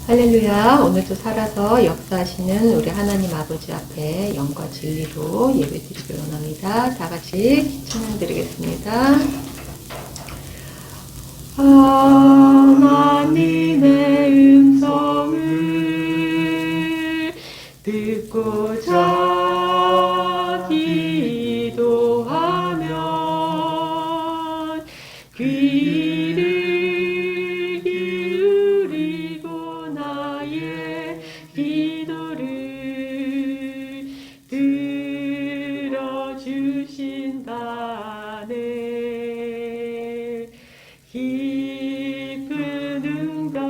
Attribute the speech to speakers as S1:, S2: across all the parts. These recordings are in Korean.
S1: 할렐루야. 오늘도 살아서 역사하시는 우리 하나님 아버지 앞에 영과 진리로 예배드리기 원합니다. 다 같이 찬양드리겠습니다. 하나님의 음성을 듣고자 기도하면 귀를 기울이고 나의 기도를 들어주신다네. 깊은 웅덩이와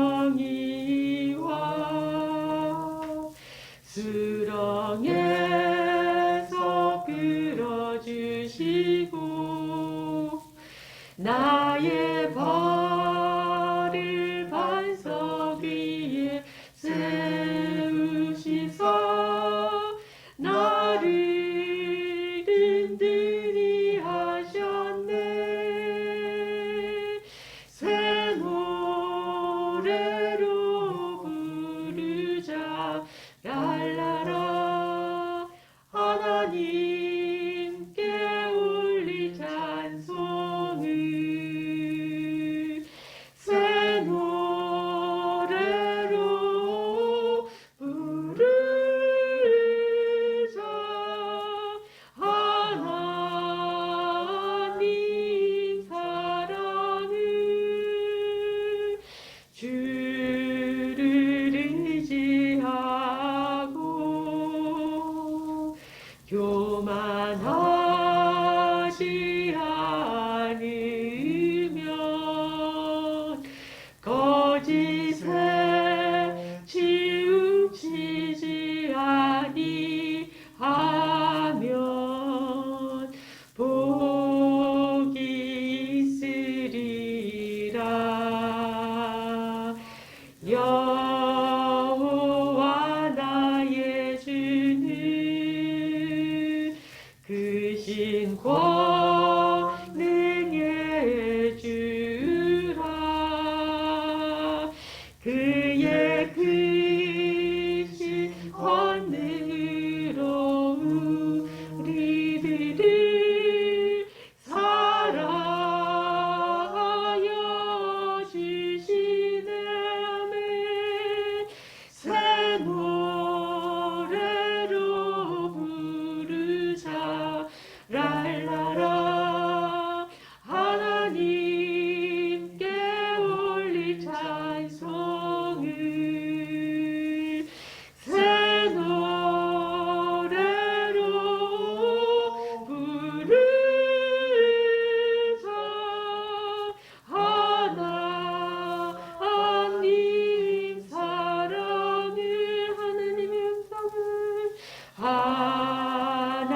S1: 수렁에서 끌어주시고 나의 발을 반석 위에 세우시사 나를 든든히 하셨네. 새 노래로 부르자 랄라라. 하나님께 올릴 찬송을 새 노래로 부르자. 하나님 사랑을 주를 의지하고 교만하지 않으면 거짓에 치우치지 아니하면 복이 있으리라. 여호와 나의 주는 크신 권능의 주라. 그의 크신 권능으로 우리들을 살아하여 주시네. 아멘. 새 노래로 부르자 랄라라. 하나님께 올릴 찬송을 새 노래로 부르자. 하나님 사랑을 하나님의 음성을 하나님의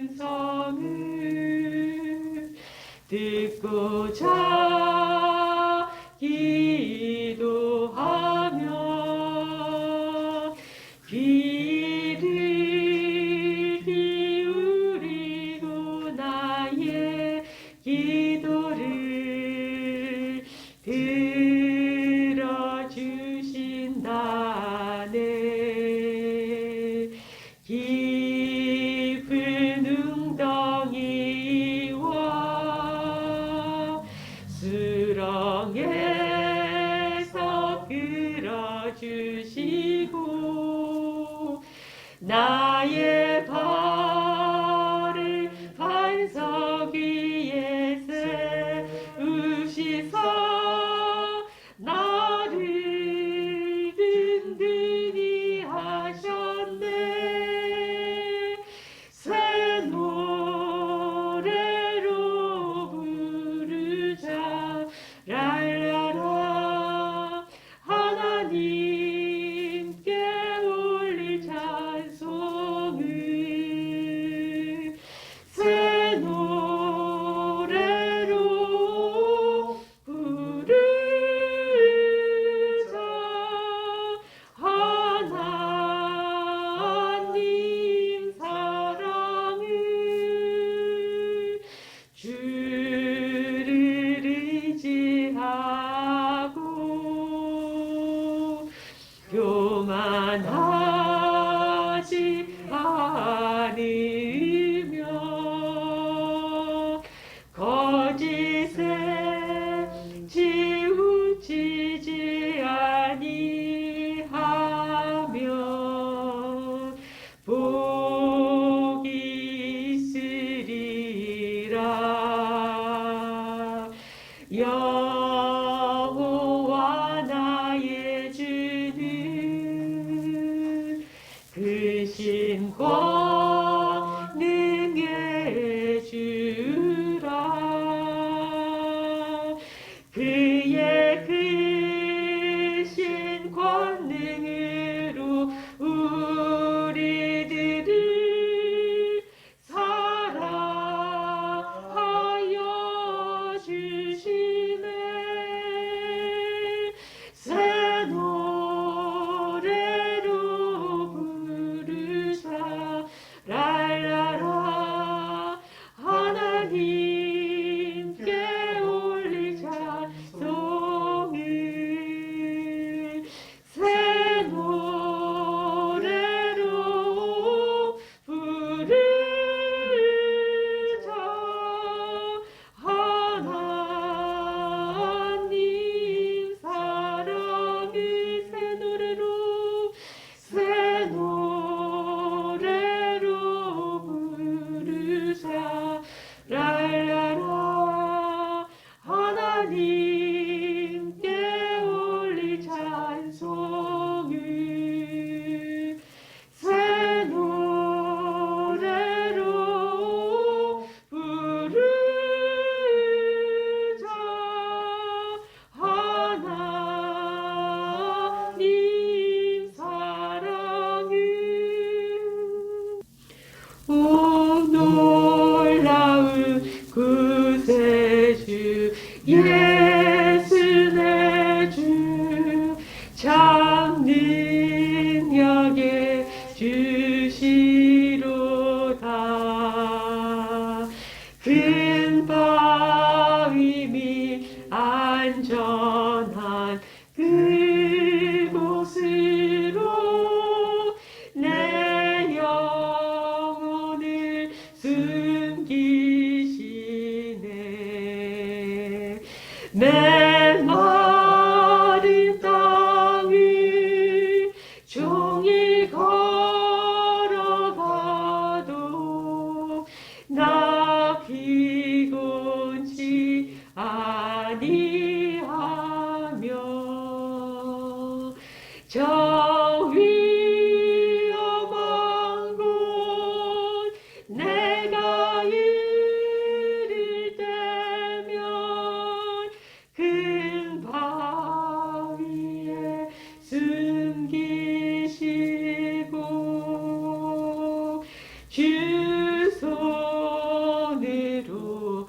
S1: 음성을 듣고자 기도하며 귀를 기울이고 나의 기도를 들어주신다네. 깊은 웅덩이와 수렁에서 끌어주시고 나의 발을 반석 위에 세우시사 나를 든든히 하셨네. 새 노래로 부르자 랄라라. 하나님께 올릴 찬송을 교만하지 않으며 거짓에 치우치지 아니하며 복이 있으리라. 여호와 나의 주는 크신 권능의 주라. 그의 크신 권능으로 우리들을 사랑하여 주시네. 새 노래로 부르자 랄라라. 하나님께 올리자 찬송을. 새 노래로 부르자. 하나님 사랑을 새 노래로 부르자 랄라라. 하나님께 올릴 찬송을. 새 노래로 부르자. 하나님 사랑을. 오 놀라운 구세주 예수 내 주 참 능력의 주시로다. 큰 바위미 안전한 그곳으로 내 영혼을 숨기시네. 메마른 땅을 종일 걸어가도 나 피곤치 아니하며 저 위험한 곳 내가 이를 때면 큰 바위에 숨기시고 주 손으로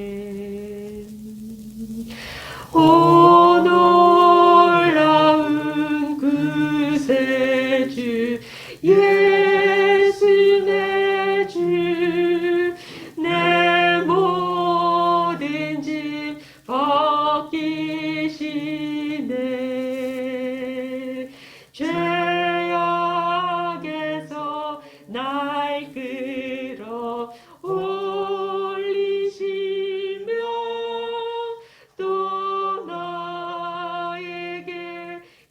S1: 덮으시네. 오 놀라운 구세주 예수 내 주 내 모든 짐 벗기시네. 죄악에서 날 끌어 올리시며 또 나에게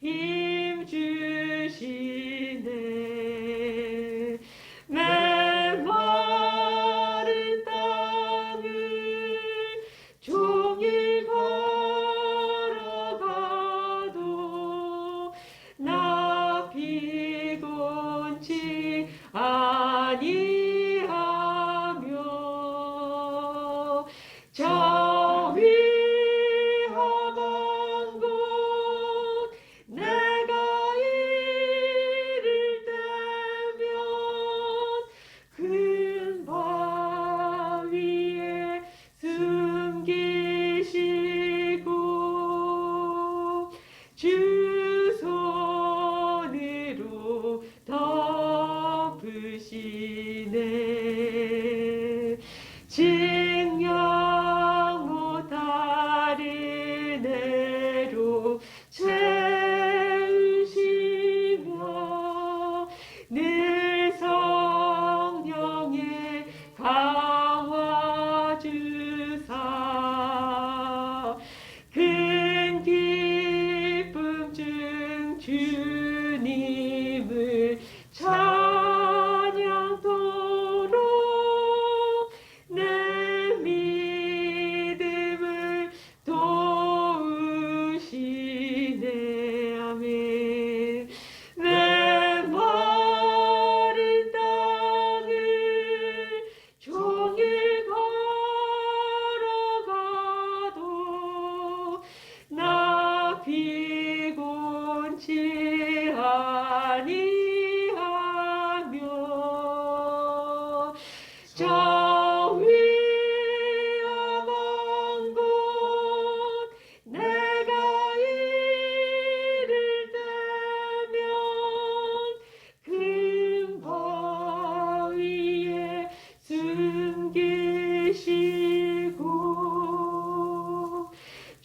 S1: 힘 주시네. 메마른 땅을 종일 걸어가도 나 피곤치 아니하며 저 위험한 곳 내가 이를 때면 큰 바위에 숨기시고 주 손으로 덮으시네. 증명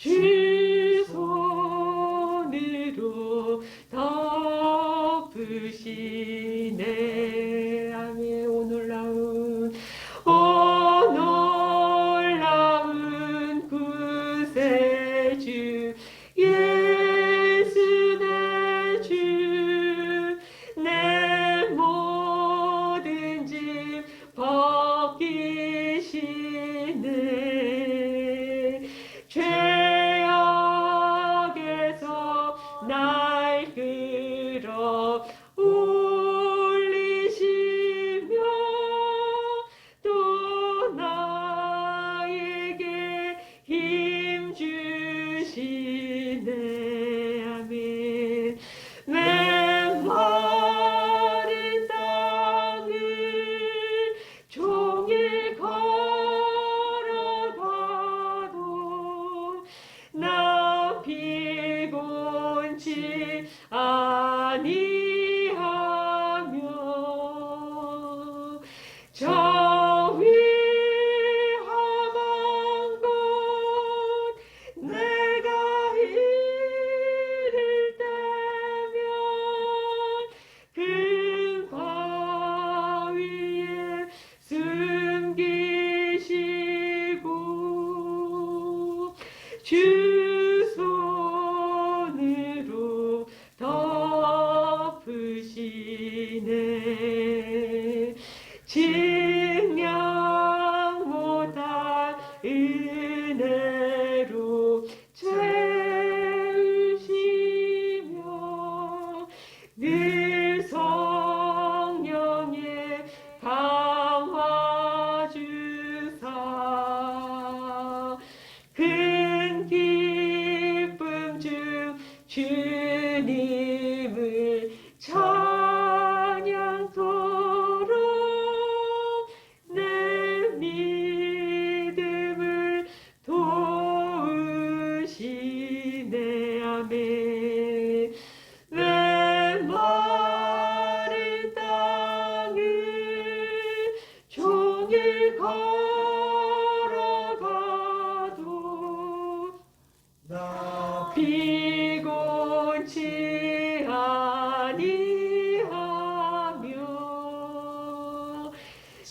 S1: 주 손으로 덮으시네. 아멘. 오 놀라운 구세주 예수 내 주, 내 모든 짐 벗기시네. 죄악에서 날 끌어 올리시며 또 나에게 힘 주시네. 아멘. 메마른 땅을 종일 걸어가도 나 피곤치 아니하며 저 위험한 곳 내가 이를 때면 그 바위에 숨기시고 주 손으로 덮으시네. 증량 못할 은혜로 채우시며 늘 성령의 강화 주사 큰 기쁨 중 주님을 찬양토록 내 믿음을 도우시네. 아멘. 메마른 땅을 종일 걸어가도
S2: 나
S1: 피곤치 아니하며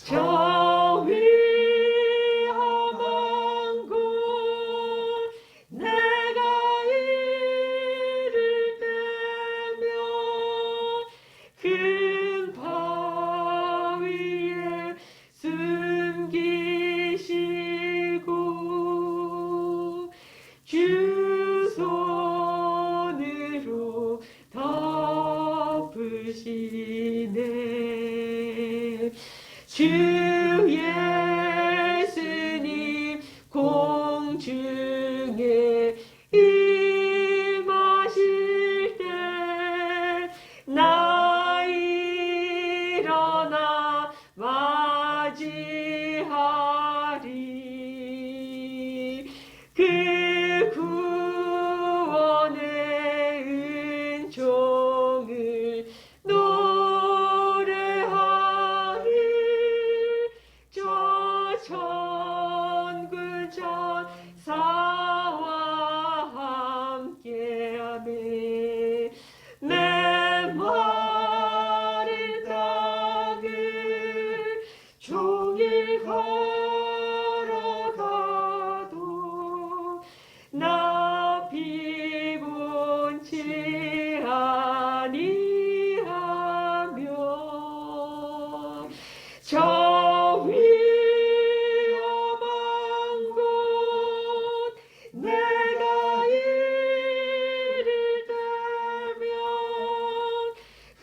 S1: 저 위험한 곳 내가 이를 때면 큰 바위에 숨기시고 주 손으로 덮으시네. 주 예수님 공중에 임하실 때 나 일어나 맞이하리. 그 구원의 은총을 노래하리. 저 천군 천사와 함께하네. 메마른 땅을 종일 걸어가도 나 피곤치 아니하며 저 위험한 곳 내가 이를 때면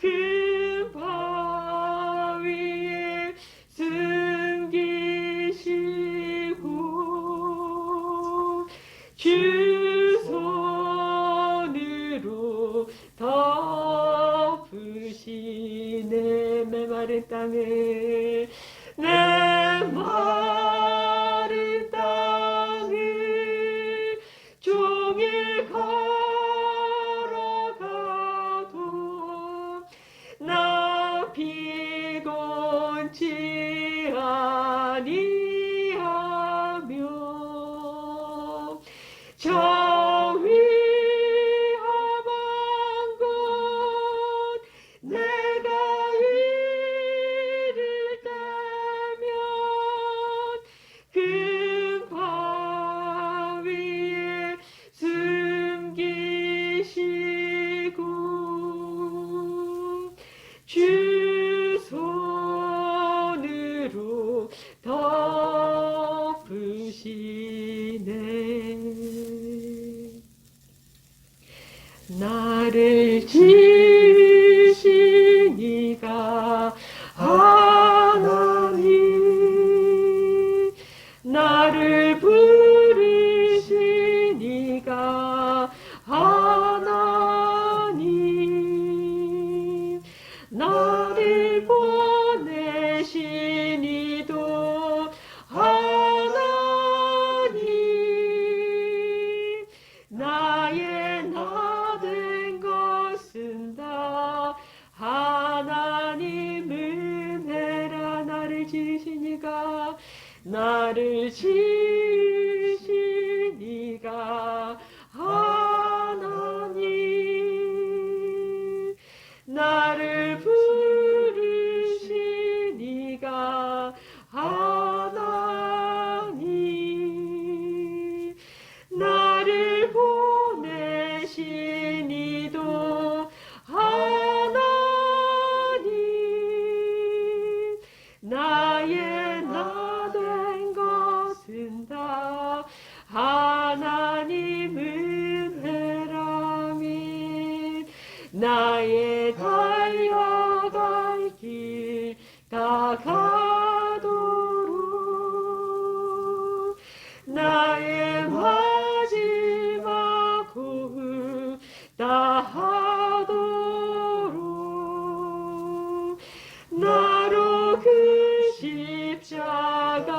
S1: 그 바위에 숨기시고 주 손으로 덮으시네. 메마른 땅을 메마른 땅을 종일 걸어가도 나 피곤치 아니하며 저 나를 지으신 이가 하나님, 나를 부르신 이가 하나님, 나를 보내신 이도 하나님, 나의 나 된 것은 다 하나님 은혜라. 나를 지으신 이가, 나를 지으신 이가 하나님, 나를 부르신 이가 하나님, 나를 보내신 이도 하나님, 나의 나 된 것은 다 하나님 은혜라면, 나의 달려갈 길 다 가도록, 나의 마지막 호흡 다 하도록, 나로 그 십자가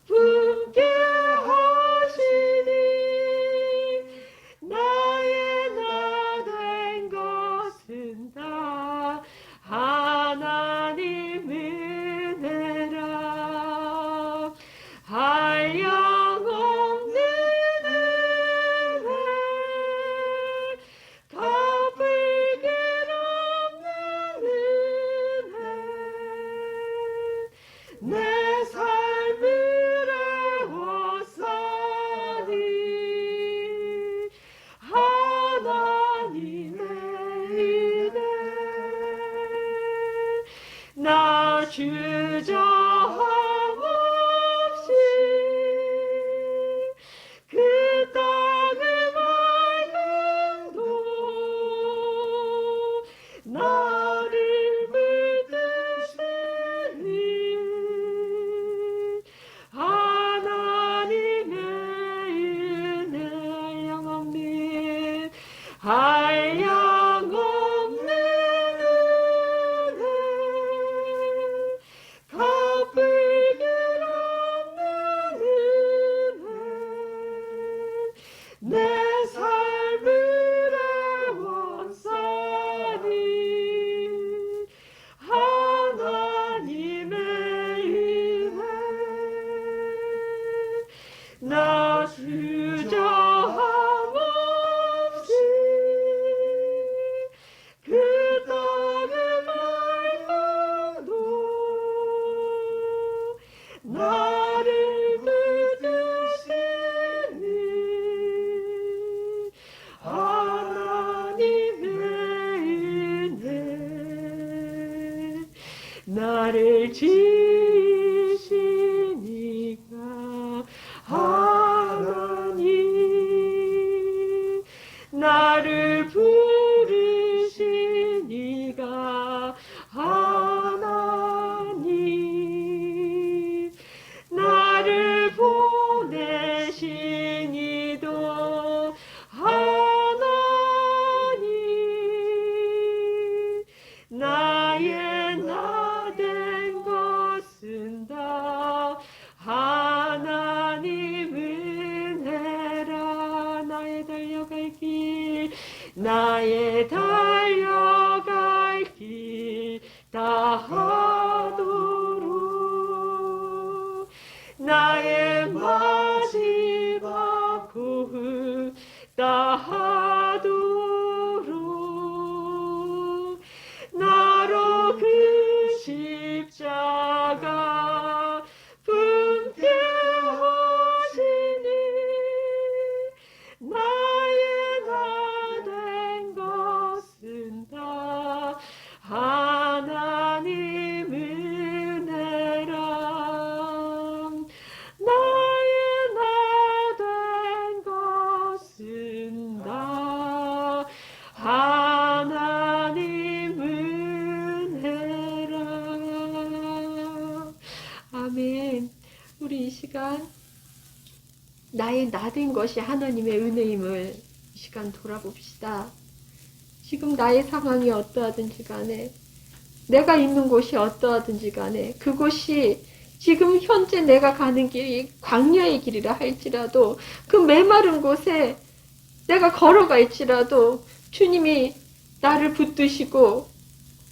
S1: 품게 하시니, 나의 나 된 것은 다 하나님 은혜라. 한량없는 은혜, 갚을 길 없는 은혜, 내 삶을 애워싸니 하나님의 은혜. 나 주저함 없이 그 땅을 맑음도 나를 물드시니 하나님의 은혜. 영원히 한량없는 은혜, 갚을 길 없는 은혜, 내 삶을 애워싸니 하나님의 은혜. 나 주저함 없이 그 땅을 맑음도 나를 믿으시니 하나님의 은혜. 나를 지으신 이가 하나님, 나를 부르신 이가 하나님, 나를 보내신 이도 하나님, 나의 나 된 것은 다 하나님 은혜라. 나의 달려갈 길, 나의 달려갈 길 다 하도록, 나의 마지막 호흡 다 하도록, 나로 그 십자가 품게 하시니 나의 나 된 것 나의 나된 것이 하나님의 은혜임을 이 시간 돌아봅시다. 지금 나의 상황이 어떠하든지 간에, 내가 있는 곳이 어떠하든지 간에, 그곳이 지금 현재 내가 가는 길이 광야의 길이라 할지라도 그 메마른 곳에 내가 걸어가 있지라도 주님이 나를 붙드시고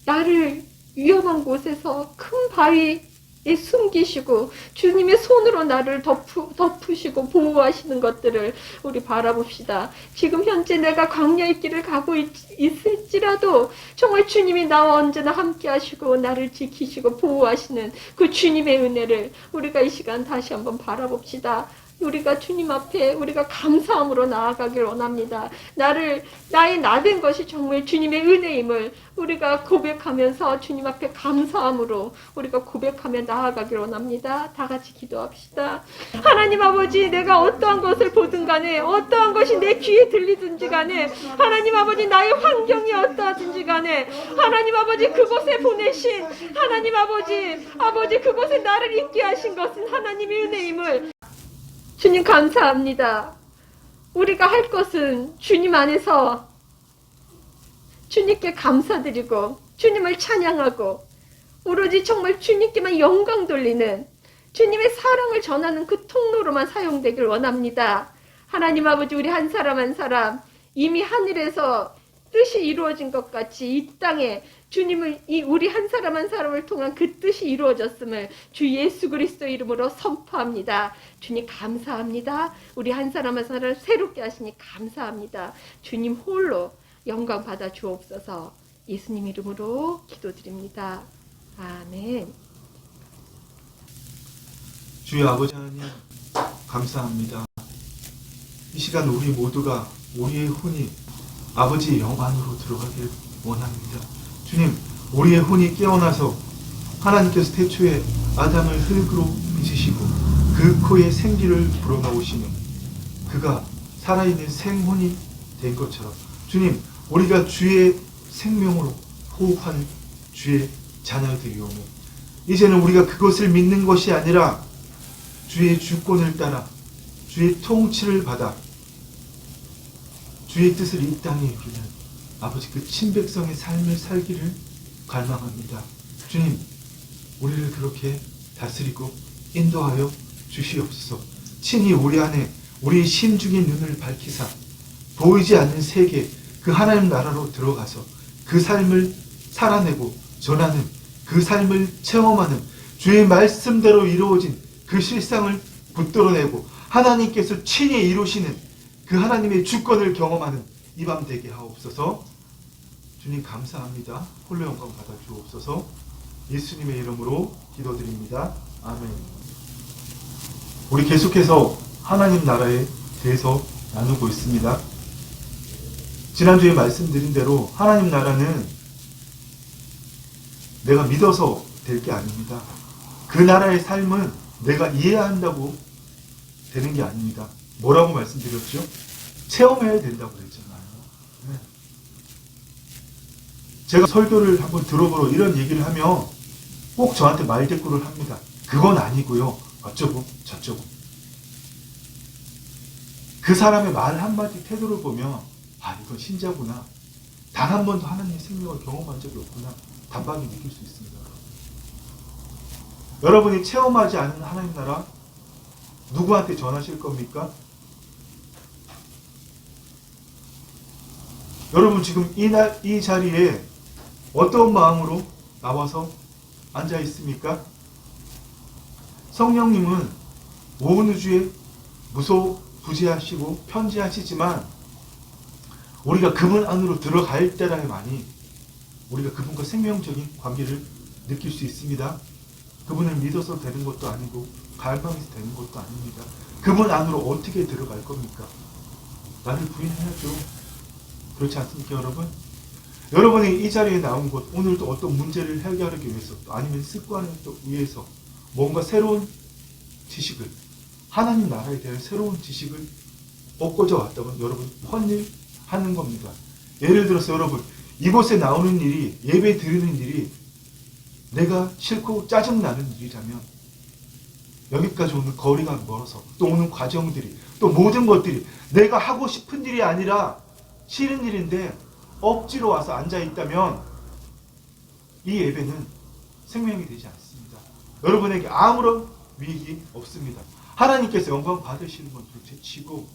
S1: 나를 위험한 곳에서 큰 바위에 숨기시고 주님의 손으로 나를 덮으시고 보호하시는 것들을 우리 바라봅시다. 지금 현재 내가 광야의 길을 가고 있을지라도 정말 주님이 나와 언제나 함께 하시고 나를 지키시고 보호하시는 그 주님의 은혜를 우리가 이 시간 다시 한번 바라봅시다. 우리가 주님 앞에 우리가 감사함으로 나아가길 원합니다. 나의 나된 것이 정말 주님의 은혜임을 우리가 고백하면서 주님 앞에 감사함으로 우리가 고백하며 나아가길 원합니다. 다 같이 기도합시다. 하나님 아버지, 내가 어떠한 것을 보든 간에, 어떠한 것이 내 귀에 들리든지 간에, 하나님 아버지, 나의 환경이 어떠하든지 간에, 하나님 아버지, 그곳에 보내신 하나님 아버지 그곳에 나를 있게 하신 것은 하나님의 은혜임을 주님 감사합니다. 우리가 할 것은 주님 안에서 주님께 감사드리고 주님을 찬양하고 오로지 정말 주님께만 영광 돌리는 주님의 사랑을 전하는 그 통로로만 사용되길 원합니다. 하나님 아버지, 우리 한 사람 한 사람 이미 하늘에서 뜻이 이루어진 것 같이 이 땅에 주님을 우리 한 사람 한 사람을 통한 그 뜻이 이루어졌음을 주 예수 그리스도 이름으로 선포합니다. 주님 감사합니다. 우리 한 사람 한 사람을 새롭게 하시니 감사합니다. 주님 홀로 영광 받아 주옵소서. 예수님 이름으로 기도드립니다. 아멘.
S2: 주의 아버지 하나님 감사합니다. 이 시간 우리 모두가 우리의 혼이 아버지의 영 안으로 들어가길 원합니다. 주님, 우리의 혼이 깨어나서 하나님께서 태초에 아담을 흙으로 빚으시고 그 코에 생기를 불어넣으시는 그가 살아있는 생혼이 된 것처럼 주님, 우리가 주의 생명으로 호흡하는 주의 자녀들이오며 이제는 우리가 그것을 믿는 것이 아니라 주의 주권을 따라 주의 통치를 받아 주의 뜻을 이 땅에 이루는 아버지 그 친백성의 삶을 살기를 갈망합니다. 주님, 우리를 그렇게 다스리고 인도하여 주시옵소서. 친히 우리 안에 우리 심중의 눈을 밝히사 보이지 않는 세계 그 하나님 나라로 들어가서 그 삶을 살아내고 전하는 그 삶을 체험하는 주의 말씀대로 이루어진 그 실상을 붙들어내고 하나님께서 친히 이루시는 그 하나님의 주권을 경험하는 이 밤 되게 하옵소서. 주님 감사합니다. 홀로 영광 받아 주옵소서. 예수님의 이름으로 기도드립니다. 아멘. 우리 계속해서 하나님 나라에 대해서 나누고 있습니다. 지난주에 말씀드린 대로 하나님 나라는 내가 믿어서 될 게 아닙니다. 그 나라의 삶은 내가 이해한다고 되는 게 아닙니다. 뭐라고 말씀드렸죠? 체험해야 된다고 그랬잖아요. 네. 제가 설교를 한번 들어보러 이런 얘기를 하면 꼭 저한테 말대꾸를 합니다. 그건 아니고요. 어쩌고 저쩌고. 그 사람의 말 한마디 태도를 보면 아, 이건 신자구나. 단 한 번도 하나님의 생명을 경험한 적이 없구나. 단박에 느낄 수 있습니다. 여러분이 체험하지 않은 하나님 나라 누구한테 전하실 겁니까? 여러분 지금 이 자리에 어떤 마음으로 나와서 앉아 있습니까? 성령님은 온 우주에 무소부지하시고 편지하시지만 우리가 그분 안으로 들어갈 때라야만이 우리가 그분과 생명적인 관계를 느낄 수 있습니다. 그분을 믿어서 되는 것도 아니고 갈망해서 되는 것도 아닙니다. 그분 안으로 어떻게 들어갈 겁니까? 나를 부인해야죠. 그렇지 않습니까, 여러분? 여러분이 이 자리에 나온 것, 오늘도 어떤 문제를 해결하기 위해서, 또 아니면 습관을 또 위해서 뭔가 새로운 지식을, 하나님 나라에 대한 새로운 지식을 얻고자 왔다면 여러분 헌일하는 겁니다. 예를 들어서 여러분, 이곳에 나오는 일이, 예배 드리는 일이 내가 싫고 짜증나는 일이라면 여기까지 오는 거리가 멀어서 또 오는 과정들이 또 모든 것들이 내가 하고 싶은 일이 아니라 싫은 일인데 억지로 와서 앉아있다면 이 예배는 생명이 되지 않습니다. 여러분에게 아무런 유익이 없습니다. 하나님께서 영광 받으시는 건 둘째치고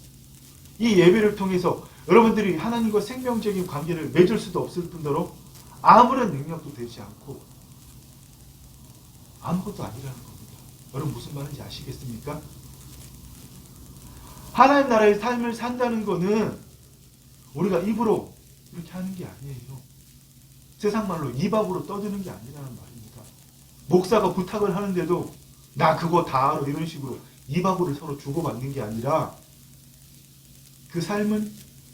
S2: 이 예배를 통해서 여러분들이 하나님과 생명적인 관계를 맺을 수도 없을 뿐더러 아무런 능력도 되지 않고 아무것도 아니라는 겁니다. 여러분 무슨 말인지 아시겠습니까? 하나님 나라의 삶을 산다는 거는 우리가 입으로 이렇게 하는 게 아니에요. 세상 말로 입 앞으로 떠드는 게 아니라는 말입니다. 목사가 부탁을 하는데도 나 그거 다 알아 이런 식으로 입 앞으로 서로 주고받는 게 아니라 그 삶을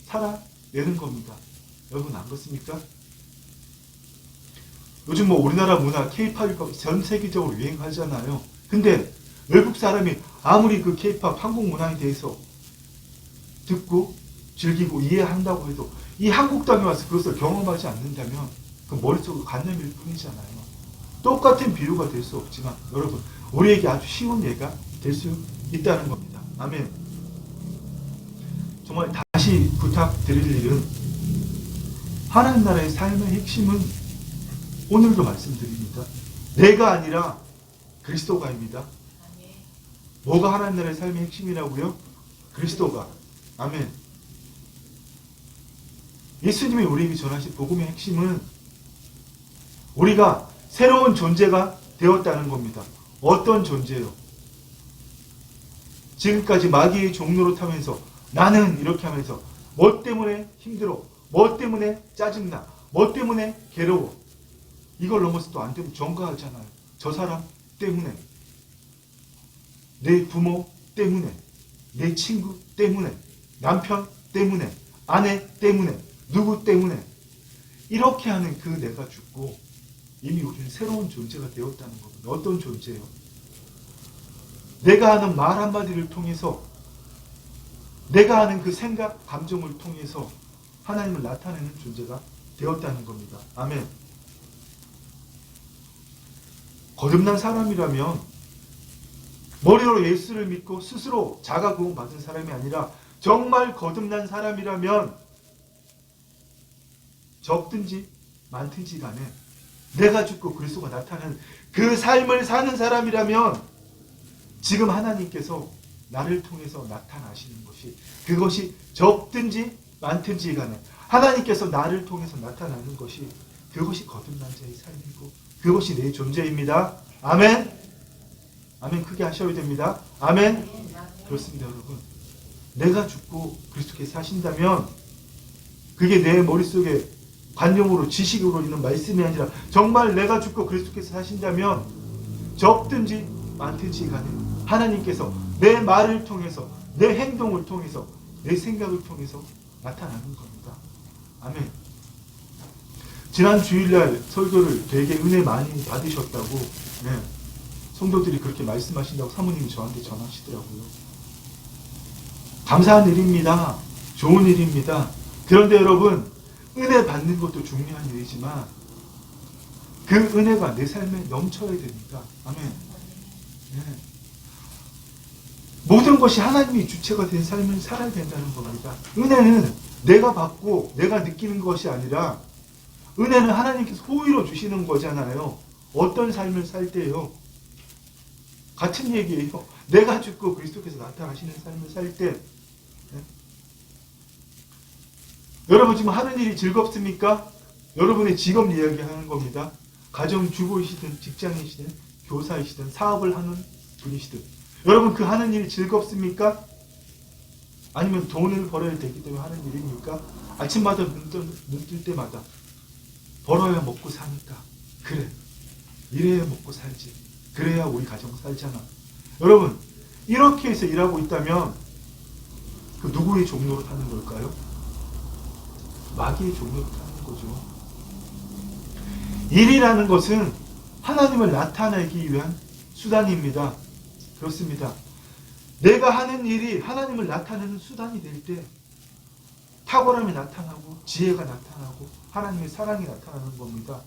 S2: 살아내는 겁니다. 여러분 안 그렇습니까? 요즘 뭐 우리나라 문화 K-팝이 전 세계적으로 유행하잖아요. 근데 외국 사람이 아무리 그 K-팝 한국 문화에 대해서 듣고 즐기고 이해한다고 해도 이 한국 땅에 와서 그것을 경험하지 않는다면 그 머릿속으로 관념일 뿐이잖아요. 똑같은 비유가 될 수 없지만 여러분 우리에게 아주 쉬운 예가 될 수 있다는 겁니다. 아멘. 정말 다시 부탁드릴 일은 하나님 나라의 삶의 핵심은 오늘도 말씀드립니다. 내가 아니라 그리스도가입니다. 뭐가 하나님 나라의 삶의 핵심이라고요? 그리스도가. 아멘. 예수님이 우리에게 전하신 복음의 핵심은 우리가 새로운 존재가 되었다는 겁니다. 어떤 존재요? 지금까지 마귀의 종로로 타면서 나는 이렇게 하면서 뭐 때문에 힘들어? 뭐 때문에 짜증나? 뭐 때문에 괴로워? 이걸 넘어서 또 안 되면 전가하잖아요. 저 사람 때문에, 내 부모 때문에, 내 친구 때문에, 남편 때문에, 아내 때문에, 누구 때문에 이렇게 하는 그 내가 죽고 이미 우리는 새로운 존재가 되었다는 겁니다. 어떤 존재요? 내가 하는 말 한마디를 통해서 내가 하는 그 생각, 감정을 통해서 하나님을 나타내는 존재가 되었다는 겁니다. 아멘. 거듭난 사람이라면 머리로 예수를 믿고 스스로 자가 구원받은 사람이 아니라 정말 거듭난 사람이라면 적든지 많든지 간에 내가 죽고 그리스도가 나타나는 그 삶을 사는 사람이라면 지금 하나님께서 나를 통해서 나타나시는 것이 그것이 적든지 많든지 간에 하나님께서 나를 통해서 나타나는 것이 그것이 거듭난 자의 삶이고 그것이 내 존재입니다. 아멘. 아멘. 크게 하셔야 됩니다. 아멘. 그렇습니다, 여러분. 내가 죽고 그리스도께서 사신다면 그게 내 머릿속에 관념으로 지식으로 있는 말씀이 아니라 정말 내가 죽고 그리스도께서 사신다면 적든지 많든지 간에 하나님께서 내 말을 통해서 내 행동을 통해서 내 생각을 통해서 나타나는 겁니다. 아멘. 지난 주일날 설교를 되게 은혜 많이 받으셨다고 성도들이 그렇게 말씀하신다고 사모님이 저한테 전하시더라고요. 감사한 일입니다. 좋은 일입니다. 그런데 여러분 은혜 받는 것도 중요한 일이지만 그 은혜가 내 삶에 넘쳐야 됩니다. 아멘. 네. 모든 것이 하나님이 주체가 된 삶을 살아야 된다는 겁니다. 은혜는 내가 받고 내가 느끼는 것이 아니라 은혜는 하나님께서 호의로 주시는 거잖아요. 어떤 삶을 살 때요. 같은 얘기예요. 내가 죽고 그리스도께서 나타나시는 삶을 살 때 여러분 지금 하는 일이 즐겁습니까? 여러분의 직업 이야기하는 겁니다. 가정주부이시든 직장이시든 교사이시든 사업을 하는 분이시든 여러분 그 하는 일이 즐겁습니까? 아니면 돈을 벌어야 되기 때문에 하는 일입니까? 아침마다 눈 뜰 때마다 벌어야 먹고 사니까 그래 이래야 먹고 살지 그래야 우리 가정 살잖아. 여러분 이렇게 해서 일하고 있다면 그 누구의 종로로 타는 걸까요? 마귀의 종로로 타는 거죠. 일이라는 것은 하나님을 나타내기 위한 수단입니다. 그렇습니다. 내가 하는 일이 하나님을 나타내는 수단이 될 때 탁월함이 나타나고 지혜가 나타나고 하나님의 사랑이 나타나는 겁니다.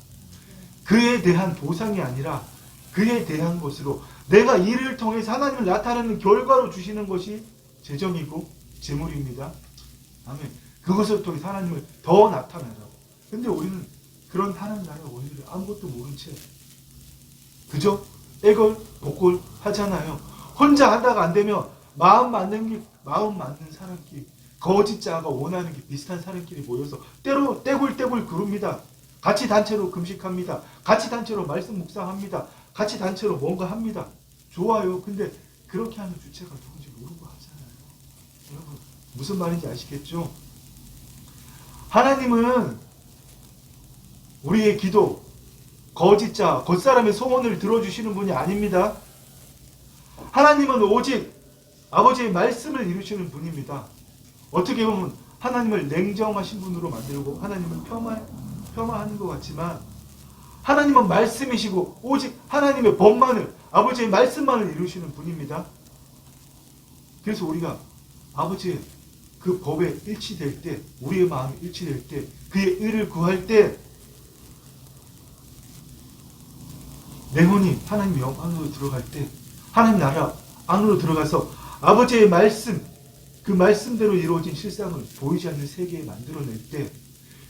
S2: 그에 대한 보상이 아니라 그에 대한 것으로 내가 일을 통해서 하나님을 나타내는 결과로 주시는 것이 재정이고 재물입니다. 아멘. 그것을 통해 하나님을 더 나타내라고. 근데 우리는 그런 하나님 나라의 원리를 아무것도 모른 채 그저 애걸복걸 하잖아요. 혼자 하다가 안 되면 마음 맞는 사람끼리, 거짓자가 원하는 게 비슷한 사람끼리 모여서 때로 떼굴떼굴 구릅니다. 같이 단체로 금식합니다. 같이 단체로 말씀 묵상합니다. 같이 단체로 뭔가 합니다. 좋아요. 근데 그렇게 하는 주체가 누군지 모르고 하잖아요. 여러분 무슨 말인지 아시겠죠? 하나님은 우리의 기도, 거짓자, 겉사람의 소원을 들어주시는 분이 아닙니다. 하나님은 오직 아버지의 말씀을 이루시는 분입니다. 어떻게 보면 하나님을 냉정하신 분으로 만들고 하나님은 폄하하는 것 같지만 하나님은 말씀이시고 오직 하나님의 법만을, 아버지의 말씀만을 이루시는 분입니다. 그래서 우리가 아버지의 그 법에 일치될 때, 우리의 마음이 일치될 때, 그의 의를 구할 때 내 혼이 하나님 영 안으로 들어갈 때, 하나님 나라 안으로 들어가서 아버지의 말씀, 그 말씀대로 이루어진 실상을 보이지 않는 세계에 만들어낼 때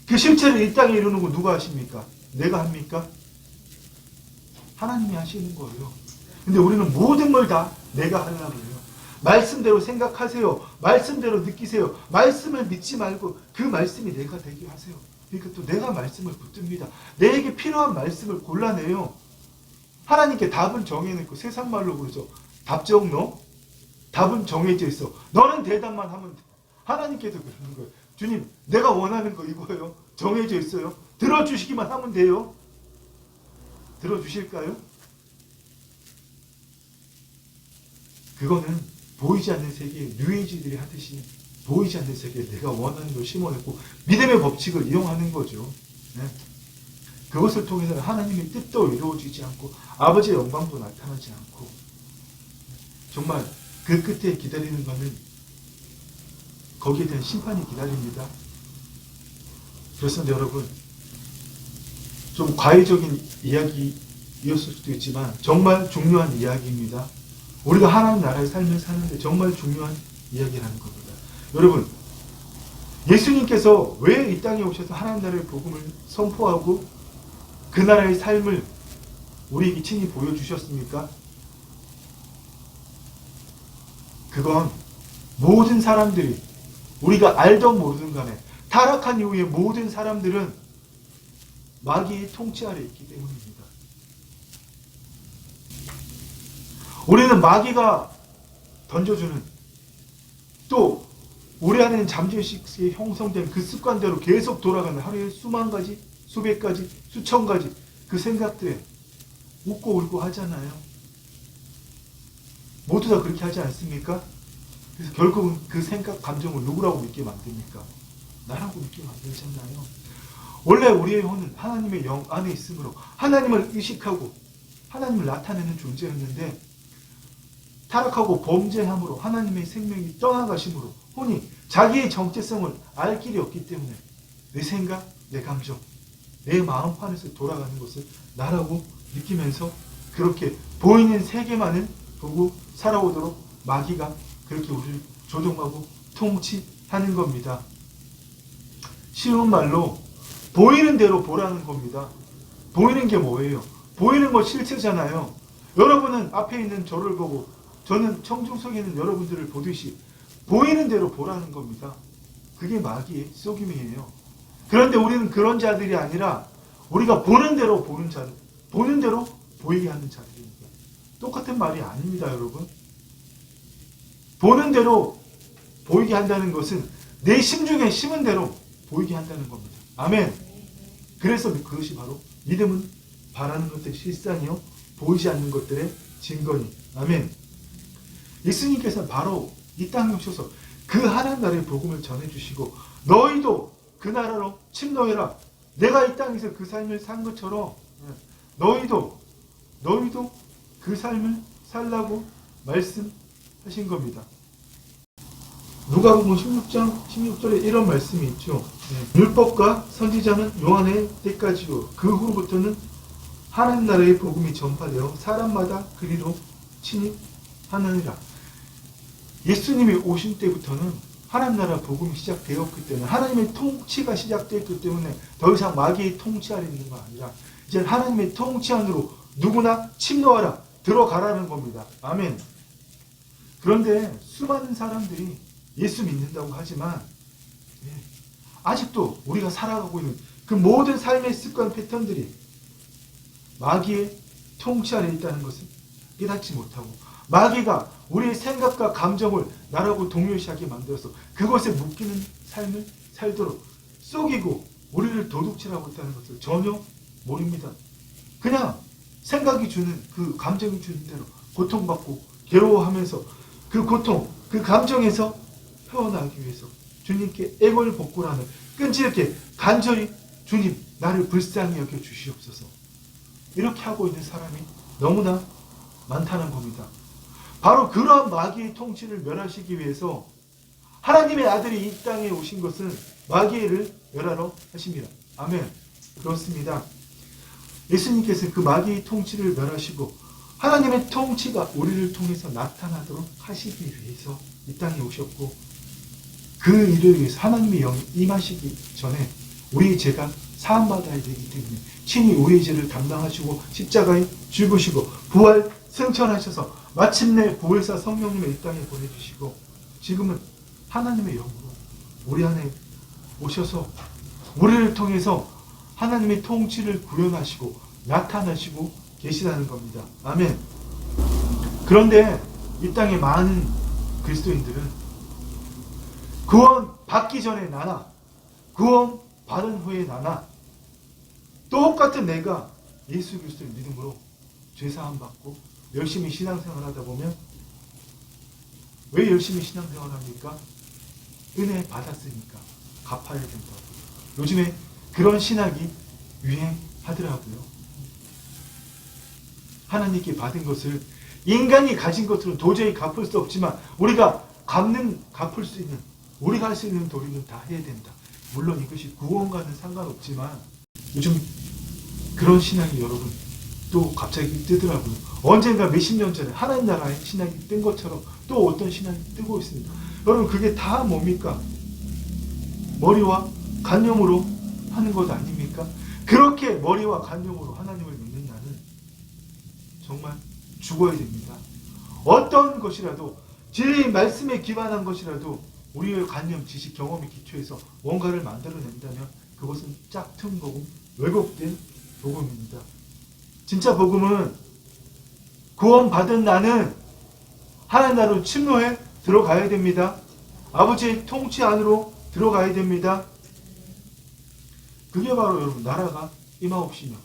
S2: 그 실체를 이 땅에 이루는 거 누가 하십니까? 내가 합니까? 하나님이 하시는 거예요. 근데 우리는 모든 걸 다 내가 하려고 해요. 말씀대로 생각하세요. 말씀대로 느끼세요. 말씀을 믿지 말고 그 말씀이 내가 되게 하세요. 그러니까 또 내가 말씀을 붙듭니다. 내게 필요한 말씀을 골라내요. 하나님께 답은 정해놓고, 세상 말로 그러죠. 답 적너? 답은 정해져 있어. 너는 대답만 하면 돼. 하나님께서 그러는 거예요. 주님, 내가 원하는 거 이거예요. 정해져 있어요. 들어주시기만 하면 돼요. 들어주실까요? 그거는 보이지 않는 세계에 뉴에이지들이 하듯이 보이지 않는 세계에 내가 원하는 걸 심어냈고 믿음의 법칙을 이용하는 거죠. 네. 그것을 통해서 하나님의 뜻도 이루어지지 않고 아버지의 영광도 나타나지 않고 정말 그 끝에 기다리는 것은 거기에 대한 심판이 기다립니다. 그래서 여러분 좀 과외적인 이야기였을 수도 있지만 정말 중요한 이야기입니다. 우리가 하나님 나라의 삶을 사는데 정말 중요한 이야기라는 겁니다. 여러분 예수님께서 왜 이 땅에 오셔서 하나님 나라의 복음을 선포하고 그 나라의 삶을 우리에게 친히 보여주셨습니까? 그건 모든 사람들이 우리가 알던 모르든 간에 타락한 이후에 모든 사람들은 마귀의 통치 아래 있기 때문입니다. 우리는 마귀가 던져주는 또 우리 안에는 잠재의식에 형성된 그 습관대로 계속 돌아가는 하루에 수만 가지, 수백 가지, 수천 가지 그 생각들에 웃고 울고 하잖아요. 모두 다 그렇게 하지 않습니까? 그래서 결국은 그 생각, 감정을 누구라고 믿게 만듭니까? 나라고 믿게 만들잖아요. 원래 우리의 혼은 하나님의 영 안에 있으므로 하나님을 의식하고 하나님을 나타내는 존재였는데 타락하고 범죄함으로 하나님의 생명이 떠나가심으로 혼이 자기의 정체성을 알 길이 없기 때문에 내 생각, 내 감정, 내 마음판에서 돌아가는 것을 나라고 느끼면서 그렇게 보이는 세계만을 보고 살아오도록 마귀가 그렇게 우리를 조종하고 통치하는 겁니다. 쉬운 말로 보이는 대로 보라는 겁니다. 보이는 게 뭐예요? 보이는 거 실체잖아요. 여러분은 앞에 있는 저를 보고 저는 청중 속에 있는 여러분들을 보듯이 보이는 대로 보라는 겁니다. 그게 마귀의 속임이에요. 그런데 우리는 그런 자들이 아니라 우리가 보는 대로 보는 자들, 보는 대로 보이게 하는 자들입니다. 똑같은 말이 아닙니다, 여러분. 보는 대로 보이게 한다는 것은 내 심중에 심은 대로 보이게 한다는 겁니다. 아멘. 그래서 그것이 바로 믿음은 바라는 것들의 실상이요 보이지 않는 것들의 증거니. 아멘. 예수님께서는 바로 이 땅에 오셔서 그 하나님 나라의 복음을 전해주시고 너희도 그 나라로 침노해라. 내가 이 땅에서 그 삶을 산 것처럼 너희도 그 삶을 살라고 말씀하신 겁니다. 누가복음 16장 16절에 이런 말씀이 있죠. 율법과 선지자는 요한의 때까지요. 그 후로부터는 하나님 나라의 복음이 전파되어 사람마다 그리로 침입하느니라. 예수님이 오신 때부터는 하나님 나라 복음이 시작되었기 때문에 하나님의 통치가 시작되었기 때문에 더 이상 마귀의 통치 아래 있는 거 아니라 이제 하나님의 통치 안으로 누구나 침노하라 들어가라는 겁니다. 아멘. 그런데 수많은 사람들이 예수 믿는다고 하지만 아직도 우리가 살아가고 있는 그 모든 삶의 습관 패턴들이 마귀의 통치 아래 있다는 것을 깨닫지 못하고 마귀가 우리의 생각과 감정을 나라고 동요시하게 만들어서 그것에 묶이는 삶을 살도록 속이고 우리를 도둑질하고 있다는 것을 전혀 모릅니다. 그냥 생각이 주는 그 감정이 주는 대로 고통받고 괴로워하면서 그 고통, 그 감정에서 헤어나기 위해서 주님께 애걸복걸하는 끈질게 간절히 주님 나를 불쌍히 여겨 주시옵소서 이렇게 하고 있는 사람이 너무나 많다는 겁니다. 바로 그러한 마귀의 통치를 멸하시기 위해서 하나님의 아들이 이 땅에 오신 것은 마귀를 멸하러 하십니다. 아멘. 그렇습니다. 예수님께서 그 마귀의 통치를 멸하시고 하나님의 통치가 우리를 통해서 나타나도록 하시기 위해서 이 땅에 오셨고 그 일을 위해서 하나님의 영이 임하시기 전에 우리의 죄가 사함받아야 되기 때문에 친히 우리의 죄를 담당하시고 십자가에 죽으시고 부활 승천하셔서 마침내 보혜사 성령님을 이 땅에 보내주시고 지금은 하나님의 영으로 우리 안에 오셔서 우리를 통해서 하나님의 통치를 구현하시고 나타나시고 계시다는 겁니다. 아멘. 그런데 이 땅의 많은 그리스도인들은 구원 받기 전에 나나 구원 받은 후에 나나 똑같은 내가 예수 그리스도의 믿음으로 죄사함 받고 열심히 신앙생활 하다 보면 왜 열심히 신앙생활 합니까? 은혜 받았으니까 갚아야 된다고. 요즘에 그런 신학이 유행하더라고요. 하나님께 받은 것을 인간이 가진 것으로 도저히 갚을 수 없지만 우리가 갚을 수 있는 우리가 할 수 있는 도리는 다 해야 된다. 물론 이것이 구원과는 상관없지만 요즘 그런 신학이 여러분 또 갑자기 뜨더라고요. 언젠가 몇십 년 전에 하나님 나라의 신학이 뜬 것처럼 또 어떤 신학이 뜨고 있습니다. 여러분 그게 다 뭡니까? 머리와 관념으로 하는 것 아닙니까? 그렇게 머리와 관념으로 하나님을 믿는 나는 정말 죽어야 됩니다. 어떤 것이라도 진리 말씀에 기반한 것이라도 우리의 관념, 지식, 경험에 기초해서 뭔가를 만들어낸다면 그것은 짝퉁 복음, 왜곡된 복음입니다. 진짜 복음은 구원받은 나는 하나님 나라로 침노해 들어가야 됩니다. 아버지의 통치 안으로 들어가야 됩니다. 그게 바로 여러분 나라가 임하옵시며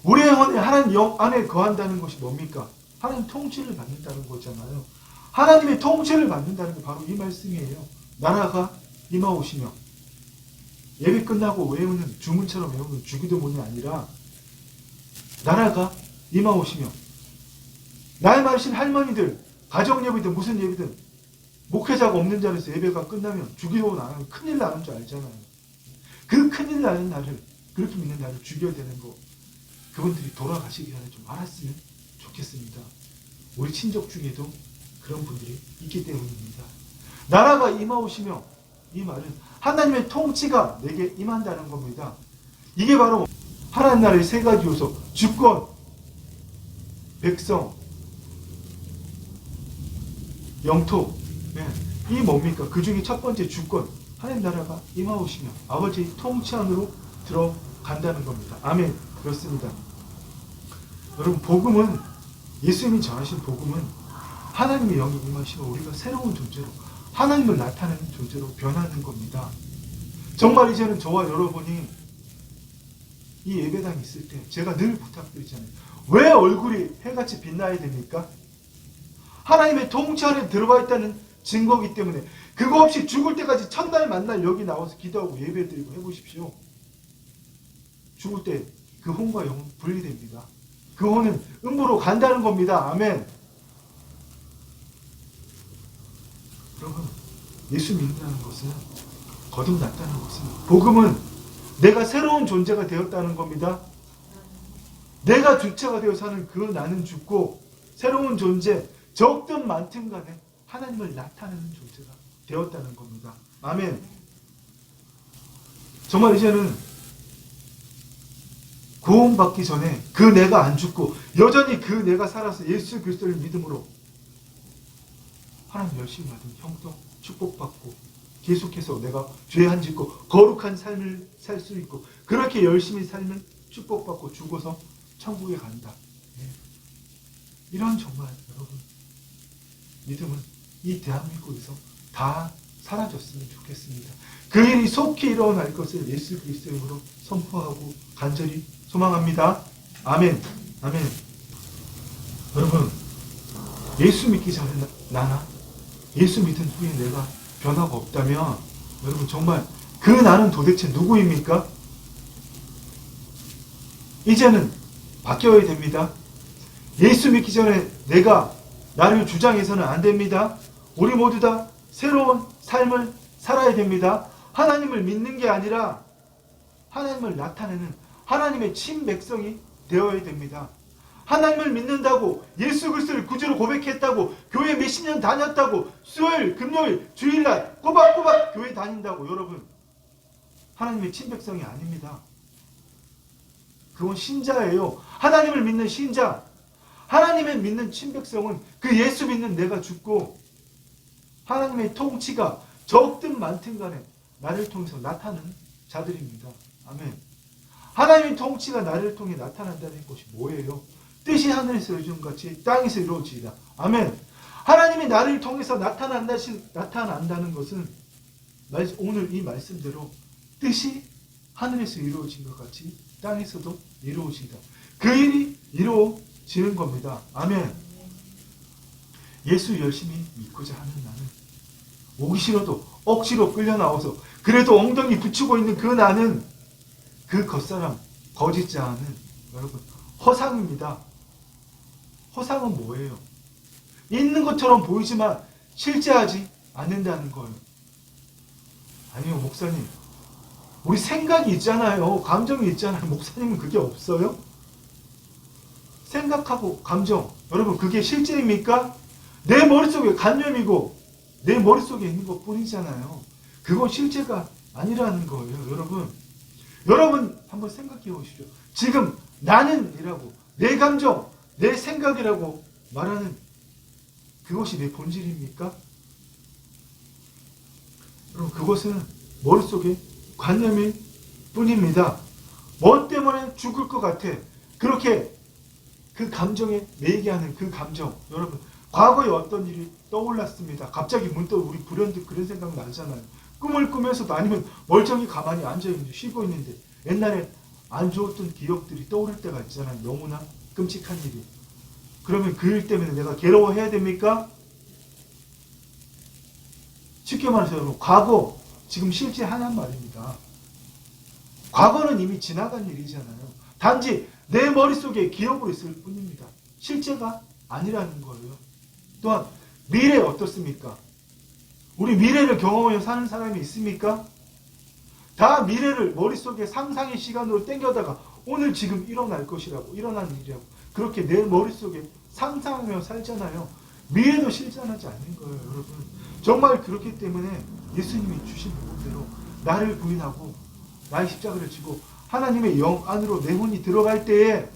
S2: 우리의 영혼이 하나님 영 안에 거한다는 것이 뭡니까? 하나님 통치를 받는다는 거잖아요. 하나님의 통치를 받는다는 게 바로 이 말씀이에요. 나라가 임하옵시며 예배 끝나고 외우는 주문처럼 외우는 주기도문이 아니라 나라가 임하옵시며 나이 많으신 할머니들 가정예배든 무슨 예배든 목회자가 없는 자리에서 예배가 끝나면 주기도문 안 하면 큰일 나는 줄 알잖아요. 그 큰일 나는 날을 그렇게 믿는 날을 죽여야 되는 거 그분들이 돌아가시기 전에 좀 알았으면 좋겠습니다. 우리 친족 중에도 그런 분들이 있기 때문입니다. 나라가 임하오시며 이 말은 하나님의 통치가 내게 임한다는 겁니다. 이게 바로 하나님 나라의 세 가지 요소 주권, 백성, 영토. 네. 이 뭡니까? 그 중에 첫 번째 주권 하나님 나라가 임하오시며 아버지의 통치 안으로 들어간다는 겁니다. 아멘. 그렇습니다. 여러분 복음은 예수님이 전하신 복음은 하나님의 영이 임하시고 우리가 새로운 존재로 하나님을 나타내는 존재로 변하는 겁니다. 정말 이제는 저와 여러분이 이 예배당에 있을 때 제가 늘 부탁드리잖아요. 왜 얼굴이 해같이 빛나야 됩니까? 하나님의 통치 안에 들어가 있다는 증거이기 때문에 그거 없이 죽을 때까지 첫날 만날 여기 나와서 기도하고 예배드리고 해보십시오. 죽을 때 그 혼과 영은 분리됩니다. 그 혼은 음부로 간다는 겁니다. 아멘. 여러분 예수 믿는다는 것은 거듭났다는 것은 복음은 내가 새로운 존재가 되었다는 겁니다. 내가 주체가 되어 사는 그 나는 죽고 새로운 존재 적든 많든 간에 하나님을 나타내는 존재가 되었다는 겁니다. 아멘. 정말 이제는 구원받기 전에 그 내가 안 죽고 여전히 그 내가 살아서 예수 그리스도를 믿음으로 하나님 열심히 받은 형통 축복받고 계속해서 내가 죄 안 짓고 거룩한 삶을 살 수 있고 그렇게 열심히 살면 축복받고 죽어서 천국에 간다. 이런 정말 여러분 믿음은 이 대한민국에서 다 사라졌으면 좋겠습니다. 그 일이 속히 일어날 것을 예수 그리스도의 이름으로 선포하고 간절히 소망합니다. 아멘. 아멘. 여러분 예수 믿기 전에 나나 예수 믿은 후에 내가 변화가 없다면 여러분 정말 그 나는 도대체 누구입니까? 이제는 바뀌어야 됩니다. 예수 믿기 전에 내가 나를 주장해서는 안 됩니다. 우리 모두 다 새로운 삶을 살아야 됩니다. 하나님을 믿는 게 아니라 하나님을 나타내는 하나님의 친백성이 되어야 됩니다. 하나님을 믿는다고 예수 그리스도를 구주로 고백했다고 교회 몇십 년 다녔다고 수요일, 금요일, 주일날 꼬박꼬박 교회 다닌다고 여러분 하나님의 친백성이 아닙니다. 그건 신자예요. 하나님을 믿는 신자. 하나님을 믿는 친백성은 그 예수 믿는 내가 죽고 하나님의 통치가 적든 많든 간에 나를 통해서 나타나는 자들입니다. 아멘. 하나님의 통치가 나를 통해 나타난다는 것이 뭐예요? 뜻이 하늘에서 이루어진 같이 땅에서 이루어지이다. 아멘. 하나님이 나를 통해서 나타난다는 것은 오늘 이 말씀대로 뜻이 하늘에서 이루어진 것 같이 땅에서도 이루어지이다. 그 일이 이루어지는 겁니다. 아멘. 예수 열심히 믿고자 하는 나는 오기 싫어도 억지로 끌려 나와서 그래도 엉덩이 붙이고 있는 그 나는 그 겉사람 거짓자는 여러분 허상입니다. 허상은 뭐예요? 있는 것처럼 보이지만 실제하지 않는다는 거예요. 아니요 목사님 우리 생각이 있잖아요. 감정이 있잖아요. 목사님은 그게 없어요? 생각하고 감정 여러분 그게 실제입니까? 내 머릿속에 관념이고 내 머릿속에 있는 것 뿐이잖아요. 그건 실제가 아니라는 거예요. 여러분 한번 생각해 보십시오. 지금 나는 이라고 내 감정 내 생각이라고 말하는 그것이 내 본질입니까? 여러분 그것은 머릿속에 관념일 뿐입니다. 뭐 때문에 죽을 것 같아. 그렇게 그 감정에 매이게 하는 그 감정 여러분 과거에 어떤 일이 떠올랐습니다. 갑자기 문득 우리 불현듯 그런 생각 나잖아요. 꿈을 꾸면서도 아니면 멀쩡히 가만히 앉아있는데 쉬고 있는데 옛날에 안 좋았던 기억들이 떠오를 때가 있잖아요. 너무나 끔찍한 일이. 그러면 그 일 때문에 내가 괴로워해야 됩니까? 쉽게 말해서 여러분 과거 지금 실제 하는 말입니다. 과거는 이미 지나간 일이잖아요. 단지 내 머릿속에 기억으로 있을 뿐입니다. 실제가 아니라는 거예요. 또한 미래 어떻습니까? 우리 미래를 경험하며 사는 사람이 있습니까? 다 미래를 머릿속에 상상의 시간으로 땡겨다가 오늘 지금 일어날 것이라고 일어난 일이라고 그렇게 내 머릿속에 상상하며 살잖아요. 미래도 실존하지 않는 거예요. 여러분 정말 그렇기 때문에 예수님이 주신 복대로 나를 부인하고 나의 십자가를 지고 하나님의 영 안으로 내 혼이 들어갈 때에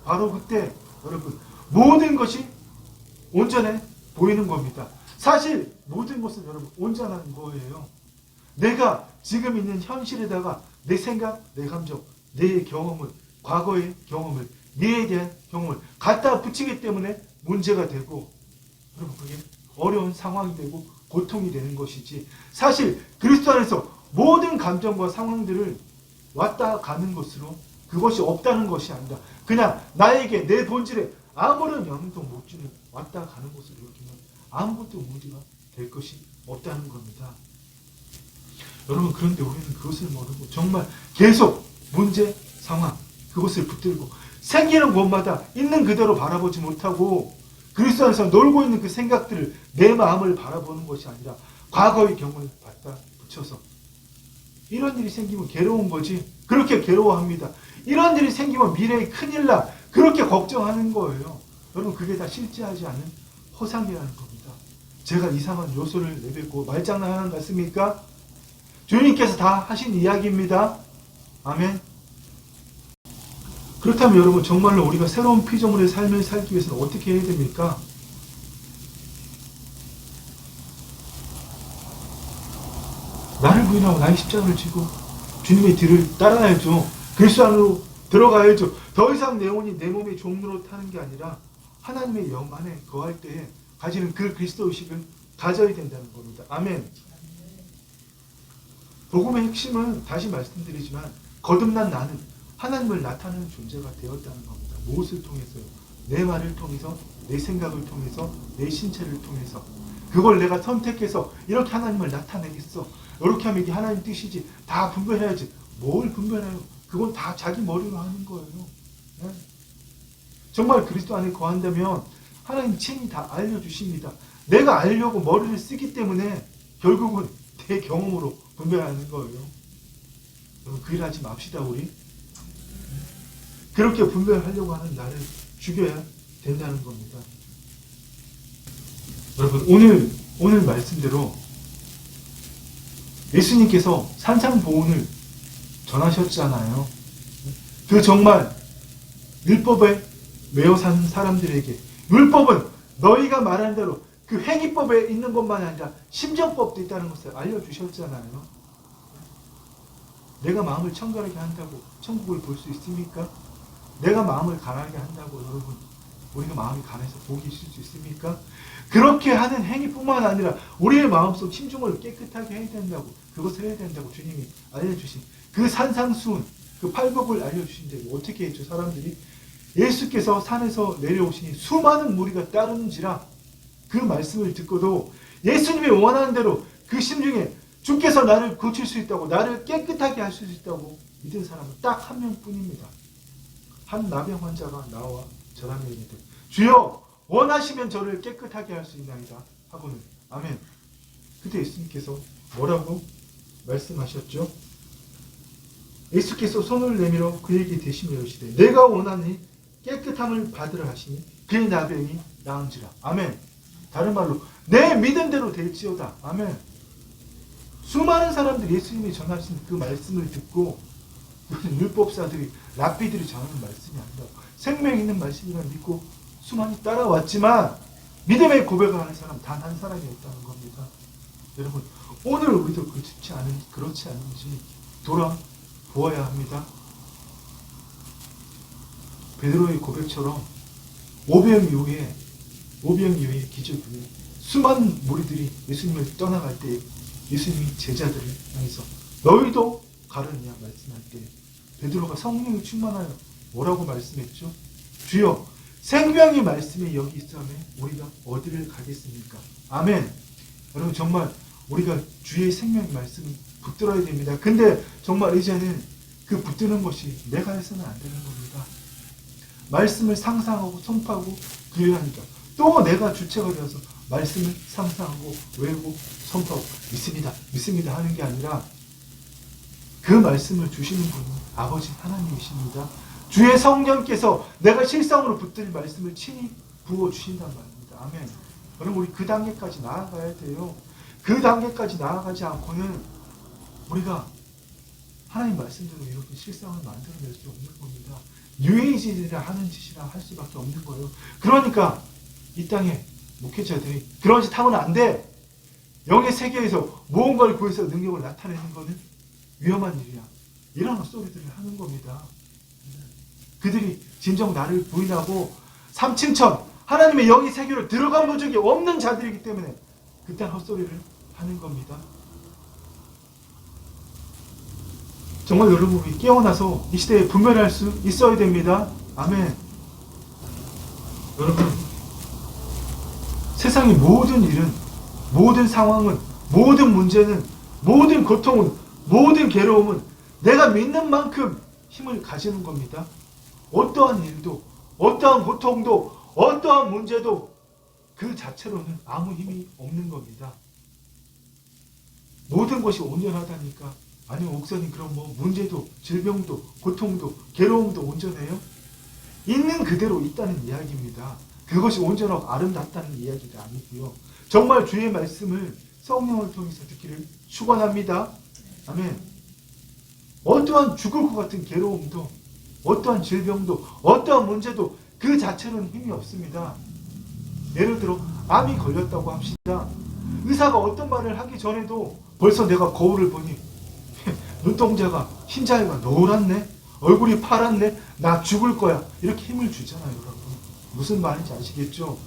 S2: 바로 그때 여러분 모든 것이 온전해 보이는 겁니다. 사실 모든 것은 여러분 온전한 거예요. 내가 지금 있는 현실에다가 내 생각, 내 감정, 내 경험을 과거의 경험을 미래에 대한 경험을 갖다 붙이기 때문에 문제가 되고 여러분 그게 어려운 상황이 되고 고통이 되는 것이지 사실 그리스도 안에서 모든 감정과 상황들을 왔다 가는 것으로 그것이 없다는 것이 아니라 그냥 나에게 내 본질에 아무런 영향도 못 주는 왔다 가는 것으로 여기면 아무것도 문제가 될 것이 없다는 겁니다. 여러분 그런데 우리는 그것을 모르고 정말 계속 문제, 상황 그것을 붙들고 생기는 곳마다 있는 그대로 바라보지 못하고 그리스도 안에서 놀고 있는 그 생각들을 내 마음을 바라보는 것이 아니라 과거의 경험을 갖다 붙여서 이런 일이 생기면 괴로운 거지 그렇게 괴로워합니다. 이런 일이 생기면 미래에 큰일 나 그렇게 걱정하는 거예요. 여러분 그게 다 실제하지 않은 허상이라는 겁니다. 제가 이상한 요소를 내뱉고 말장난하는 것 같습니까? 주님께서 다 하신 이야기입니다. 아멘. 그렇다면 여러분, 정말로 우리가 새로운 피조물의 삶을 살기 위해서는 어떻게 해야 됩니까? 나를 부인하고 나의 십자가를 지고 주님의 뒤를 따라야죠. 그리스도 안으로 들어가야죠. 더 이상 내 혼이 내 몸의 종로로 타는 게 아니라 하나님의 영 안에 거할 때에 가지는 그 그리스도 의식을 가져야 된다는 겁니다. 아멘. 복음의 핵심은 다시 말씀드리지만 거듭난 나는 하나님을 나타내는 존재가 되었다는 겁니다. 무엇을 통해서요? 내 말을 통해서, 내 생각을 통해서, 내 신체를 통해서. 그걸 내가 선택해서 이렇게 하나님을 나타내겠어. 이렇게 하면 이게 하나님 뜻이지. 다 분별해야지. 뭘 분별해요? 그건 다 자기 머리로 하는 거예요. 네? 정말 그리스도 안에 거한다면 하나님 친히 다 알려주십니다. 내가 알려고 머리를 쓰기 때문에 결국은 내 경험으로 분별하는 거예요. 여러분, 그 일 하지 맙시다, 우리. 그렇게 분별하려고 하는 나를 죽여야 된다는 겁니다. 여러분, 오늘 말씀대로 예수님께서 산상보훈을 전하셨잖아요. 그 정말 율법에 매여 사는 사람들에게 율법은 너희가 말한 대로 그 행위법에 있는 것만 아니라 심정법도 있다는 것을 알려주셨잖아요. 내가 마음을 청결하게 한다고 천국을 볼 수 있습니까? 내가 마음을 가난하게 한다고 여러분 우리가 마음이 가난해서 복이 있을 수 있습니까? 그렇게 하는 행위뿐만 아니라 우리의 마음속 심중을 깨끗하게 해야 된다고, 그것을 해야 된다고 주님이 알려주신 그 산상수훈, 그 팔복을 알려주신데 어떻게 했죠? 사람들이 예수께서 산에서 내려오시니 수많은 무리가 따르는지라 그 말씀을 듣고도 예수님이 원하는 대로 그 심중에 주께서 나를 고칠 수 있다고, 나를 깨끗하게 할 수 있다고 믿은 사람은 딱 한 명뿐입니다. 한 나병 환자가 나와 저라면 이르되 주여 원하시면 저를 깨끗하게 할 수 있나이다 하고는 아멘. 그때 예수님께서 뭐라고 말씀하셨죠? 예수께서 손을 내밀어 그에게 대시며 이르시되 내가 원하니 깨끗함을 받으라 하시니 그의 나병이 나은지라. 아멘. 다른 말로 내 믿음대로 될지어다. 아멘. 수많은 사람들이 예수님이 전하신 그 말씀을 듣고 율법사들이 랍비들이 전하는 말씀이 아니라 생명 있는 말씀이라 믿고 수많이 따라왔지만 믿음의 고백을 하는 사람 단 한 사람이었다는 겁니다. 여러분, 오늘 우리도 그렇지 않은지 돌아보아야 합니다. 베드로의 고백처럼 오병 이후에 기적 후에 수많은 무리들이 예수님을 떠나갈 때 예수님이 제자들을 향해서 너희도 가느냐 말씀할 때 베드로가 성령이 충만하여 뭐라고 말씀했죠? 주여 생명의 말씀이 여기 있으면 우리가 어디를 가겠습니까? 아멘. 여러분, 정말 우리가 주의 생명의 말씀을 붙들어야 됩니다. 근데 정말 이제는 그 붙드는 것이 내가 해서는 안 되는 겁니다. 말씀을 상상하고 선포하고 그리하니까 또 내가 주체가 되어서 말씀을 상상하고 외우고 선포하고 믿습니다 하는 게 아니라 그 말씀을 주시는 분은 아버지 하나님이십니다. 주의 성령께서 내가 실성으로 붙들 말씀을 친히 부어주신단 말입니다. 아멘. 여러분, 우리 그 단계까지 나아가야 돼요. 그 단계까지 나아가지 않고는 우리가 하나님 말씀대로 이렇게 실상을 만들어낼 수 없는 겁니다. 유해지들이 하는 짓이라 할 수밖에 없는 거예요. 그러니까 이 땅에 목회자들이 그런 짓 하면 안 돼. 영의 세계에서 무언가를 구해서 능력을 나타내는 것은 위험한 일이야. 이런 헛소리들을 하는 겁니다. 그들이 진정 나를 부인하고 삼층천 하나님의 영의 세계로 들어간 본 적이 없는 자들이기 때문에 그딴 헛소리를 하는 겁니다. 정말 여러분이 깨어나서 이 시대에 분별할 수 있어야 됩니다. 아멘. 여러분, 세상의 모든 일은, 모든 상황은, 모든 문제는, 모든 고통은, 모든 괴로움은 내가 믿는 만큼 힘을 가지는 겁니다. 어떠한 일도, 어떠한 고통도, 어떠한 문제도 그 자체로는 아무 힘이 없는 겁니다. 모든 것이 온전하다니까. 아니면 목사님 그럼 뭐 문제도, 질병도, 고통도, 괴로움도 온전해요? 있는 그대로 있다는 이야기입니다. 그것이 온전하고 아름답다는 이야기가 아니고요. 정말 주의 말씀을 성령을 통해서 듣기를 축원합니다. 아멘. 어떠한 죽을 것 같은 괴로움도, 어떠한 질병도, 어떠한 문제도 그 자체로는 힘이 없습니다. 예를 들어 암이 걸렸다고 합시다. 의사가 어떤 말을 하기 전에도 벌써 내가 거울을 보니 눈동자가, 흰자위가 노랗네, 얼굴이 파랗네, 나 죽을 거야, 이렇게 힘을 주잖아요. 여러분, 무슨 말인지 아시겠죠?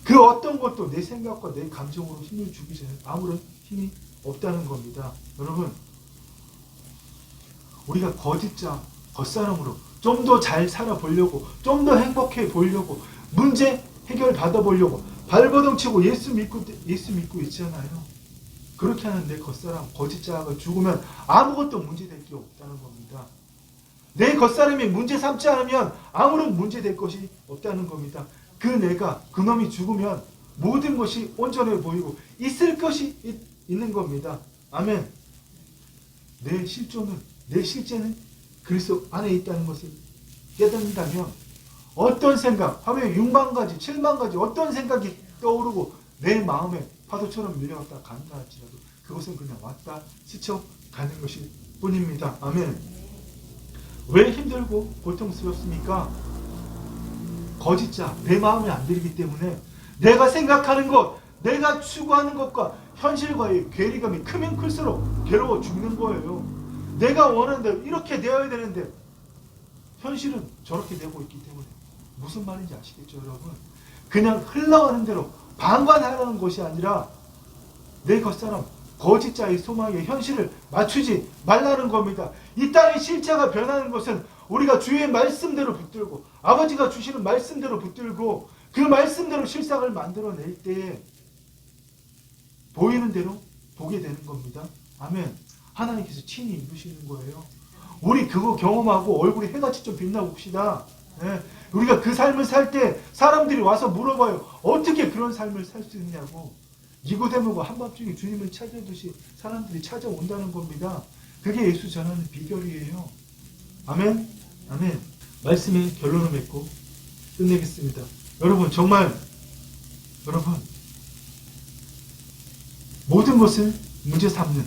S2: 그 어떤 것도 내 생각과 내 감정으로 힘을 주기 전에 아무런 힘이 없다는 겁니다. 여러분, 우리가 거짓자, 겉사람으로 좀 더 잘 살아보려고, 좀 더 행복해 보려고, 문제 해결 받아보려고 발버둥 치고 예수 믿고 있잖아요. 그렇게 하는데 겉사람, 거짓자가 죽으면 아무것도 문제될 게 없다는 겁니다. 내 겉사람이 문제 삼지 않으면 아무런 문제될 것이 없다는 겁니다. 그 내가, 그놈이 죽으면 모든 것이 온전해 보이고 있을 것이 있는 겁니다. 아멘. 내 실존은, 내 실제는 그리스도 안에 있다는 것을 깨닫는다면 어떤 생각, 하루에 6만 가지, 7만 가지 어떤 생각이 떠오르고 내 마음에 파도처럼 밀려왔다 간다 할지라도 그것은 그냥 왔다 스쳐가는 것일 뿐입니다. 아멘. 왜 힘들고 고통스럽습니까? 거짓자, 내 마음에 안 들기 때문에 내가 생각하는 것, 내가 추구하는 것과 현실과의 괴리감이 크면 클수록 괴로워 죽는 거예요. 내가 원하는 대로 이렇게 되어야 되는데 현실은 저렇게 되고 있기 때문에 무슨 말인지 아시겠죠, 여러분? 그냥 흘러가는 대로 방관하라는 것이 아니라 내 겉사람, 거짓자의 소망에 현실을 맞추지 말라는 겁니다. 이 땅의 실체가 변하는 것은 우리가 주의 말씀대로 붙들고 아버지가 주시는 말씀대로 붙들고 그 말씀대로 실상을 만들어낼 때에 보이는 대로 보게 되는 겁니다. 아멘. 하나님께서 친히 이루시는 거예요. 우리 그거 경험하고 얼굴이 해같이 좀 빛나 봅시다. 네. 우리가 그 삶을 살 때 사람들이 와서 물어봐요. 어떻게 그런 삶을 살 수 있냐고. 니고데모가 한밤중에 주님을 찾아듯이 사람들이 찾아온다는 겁니다. 그게 예수 전하는 비결이에요. 아멘. 아멘. 말씀의 결론을 맺고 끝내겠습니다. 여러분, 정말 여러분, 모든 것을 문제 삼는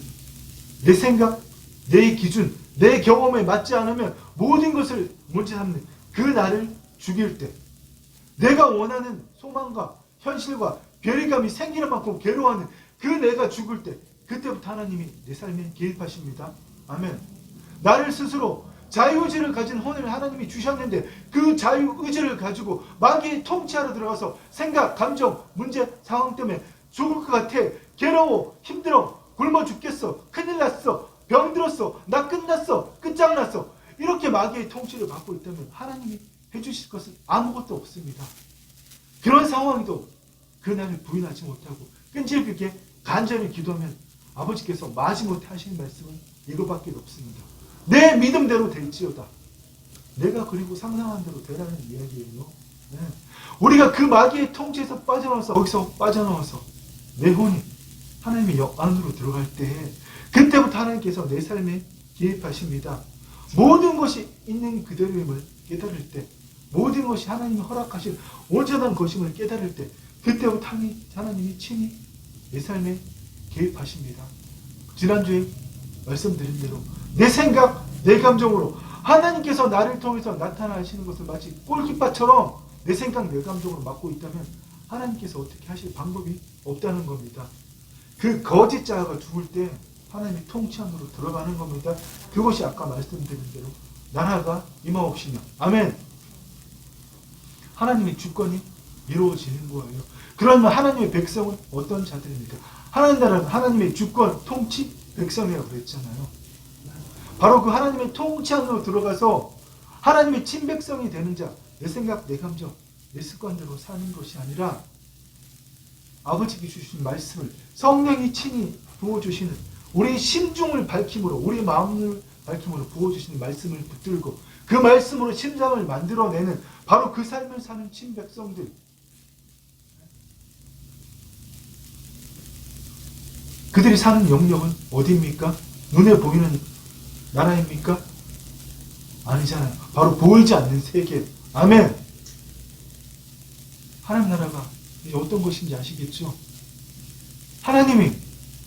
S2: 내 생각, 내 기준, 내 경험에 맞지 않으면 모든 것을 문제 삼는 그 나를 죽일 때, 내가 원하는 소망과 현실과 괴리감이 생기는 만큼 괴로워하는 그 내가 죽을 때, 그때부터 하나님이 내 삶에 개입하십니다. 아멘. 나를 스스로 자유의지를 가진 혼을 하나님이 주셨는데 그 자유의지를 가지고 마귀의 통치하러 들어가서 생각, 감정, 문제, 상황 때문에 죽을 것 같아, 괴로워, 힘들어, 굶어 죽겠어, 큰일 났어, 병들었어, 나 끝났어, 끝장났어, 이렇게 마귀의 통치를 받고 있다면 하나님이 해주실 것은 아무것도 없습니다. 그런 상황에도 그날을 부인하지 못하고 끈질기게 간절히 기도하면 아버지께서 마지못해 하시는 말씀은 이거밖에 없습니다. 내 믿음대로 될지어다. 내가 그리고 상상한 대로 되라는 이야기예요. 네. 우리가 그 마귀의 통치에서 빠져나와서, 거기서 빠져나와서 내 혼이 하나님의 역 안으로 들어갈 때, 그때부터 하나님께서 내 삶에 개입하십니다. 모든 것이 있는 그대로임을 깨달을 때, 모든 것이 하나님이 허락하신 온전한 것임을 깨달을 때, 그때부터 하나님이 친히 내 삶에 개입하십니다. 지난주에 말씀드린 대로 내 생각, 내 감정으로 하나님께서 나를 통해서 나타나시는 것을 마치 골키퍼처럼 내 생각, 내 감정으로 맡고 있다면 하나님께서 어떻게 하실 방법이 없다는 겁니다. 그 거짓자가 죽을 때 하나님이 통치 안으로 들어가는 겁니다. 그것이 아까 말씀드린 대로 나라가 임하옵시며, 아멘. 하나님의 주권이 이루어지는 거예요. 그러면 하나님의 백성은 어떤 자들입니까? 하나님 나라는 하나님의 주권, 통치, 백성이라고 그랬잖아요. 바로 그 하나님의 통치 안으로 들어가서 하나님의 친백성이 되는 자, 내 생각, 내 감정, 내 습관대로 사는 것이 아니라 아버지께 주신 말씀을 성령이 친히 부어주시는, 우리 심중을 밝힘으로, 우리 마음을 밝힘으로 부어주시는 말씀을 붙들고 그 말씀으로 심장을 만들어내는 바로 그 삶을 사는 친백성들, 그들이 사는 영역은 어디입니까? 눈에 보이는 나라입니까? 아니잖아요. 바로 보이지 않는 세계. 아멘. 하나님 나라가 이제 어떤 것인지 아시겠죠? 하나님이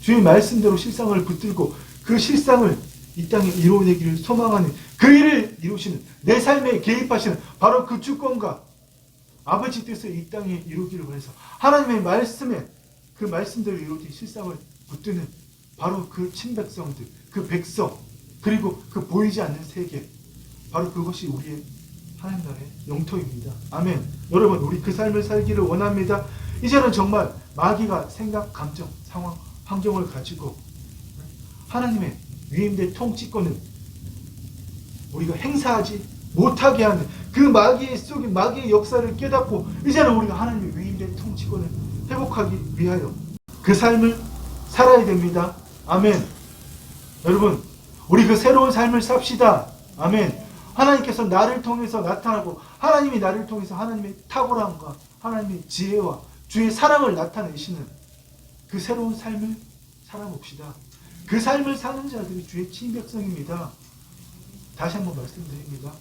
S2: 주의 말씀대로 실상을 붙들고 그 실상을 이 땅에 이루어내기를 소망하는 그 일을 이루시는 내 삶에 개입하시는 바로 그 주권과 아버지 뜻을 이 땅에 이루기를 원해서 하나님의 말씀에 그 말씀대로 이루어진 실상을 붙드는 바로 그 친백성들, 그 백성, 그리고 그 보이지 않는 세계, 바로 그것이 우리의 하나님 나라의 영토입니다. 아멘. 여러분, 우리 그 삶을 살기를 원합니다. 이제는 정말 마귀가 생각, 감정, 상황, 환경을 가지고 하나님의 위임된 통치권을 우리가 행사하지 못하게 하는 그 마귀의 속인 마귀의 역사를 깨닫고 이제는 우리가 하나님의 위임된 통치권을 회복하기 위하여 그 삶을 살아야 됩니다. 아멘. 여러분, 우리 그 새로운 삶을 삽시다. 아멘. 하나님께서 나를 통해서 나타나고 하나님이 나를 통해서 하나님의 탁월함과 하나님의 지혜와 주의 사랑을 나타내시는 그 새로운 삶을 살아봅시다. 그 삶을 사는 자들이 주의 친백성입니다. 다시 한번 말씀드립니다.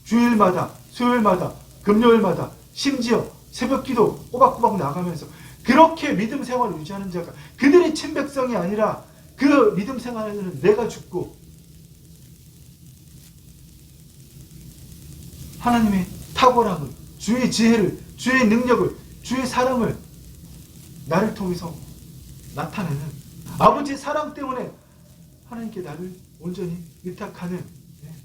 S2: 주일마다, 수요일마다, 금요일마다, 심지어 새벽기도 꼬박꼬박 나가면서 그렇게 믿음 생활을 유지하는 자가 그들의 친백성이 아니라 그 믿음 생활에는 내가 죽고 하나님의 탁월함을, 주의 지혜를, 주의 능력을, 주의 사랑을 나를 통해서 나타내는 아버지의 사랑 때문에 하나님께 나를 온전히 의탁하는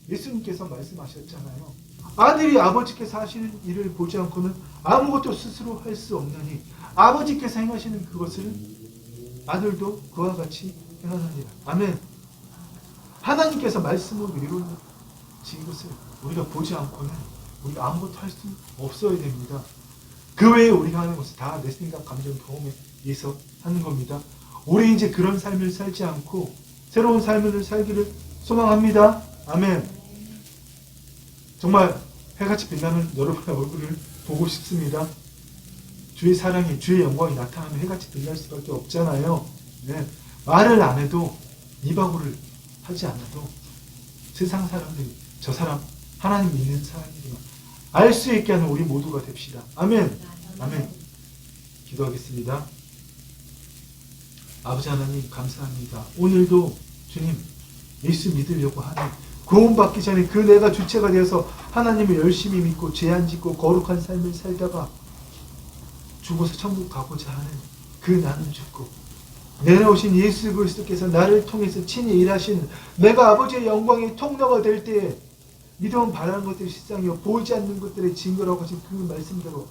S2: 예수님께서 말씀하셨잖아요. 아들이 아버지께서 하시는 일을 보지 않고는 아무것도 스스로 할 수 없나니 아버지께서 행하시는 그것을 아들도 그와 같이 행하느니라. 아멘. 하나님께서 말씀으로 이루어진 것을 우리가 보지 않고는 우리가 아무것도 할 수 없어야 됩니다. 그 외에 우리가 하는 것은 다 내 생각, 감정, 경험에 의해서 하는 겁니다. 우리 이제 그런 삶을 살지 않고 새로운 삶을 살기를 소망합니다. 아멘. 정말 해같이 빛나는 여러분의 얼굴을 보고 싶습니다. 주의 사랑이, 주의 영광이 나타나면 해같이 빛날 수밖에 없잖아요. 네. 말을 안 해도 입하고를 하지 않아도 세상 사람들이 저 사람 하나님 믿는 사람이구나 알 수 있게 하는 우리 모두가 됩시다. 아멘. 아멘. 기도하겠습니다. 아버지 하나님 감사합니다. 오늘도 주님 예수 믿으려고 하는 구원받기 전에 그 내가 주체가 되어서 하나님을 열심히 믿고 죄 안 짓고 거룩한 삶을 살다가 죽어서 천국 가고자 하는 그 나는 죽고 내려오신 예수 그리스도께서 나를 통해서 친히 일하시는 내가 아버지의 영광의 통로가 될 때에 믿음은 바라는 것들이 실상이요 보이지 않는 것들의 증거라고 하신 그 말씀대로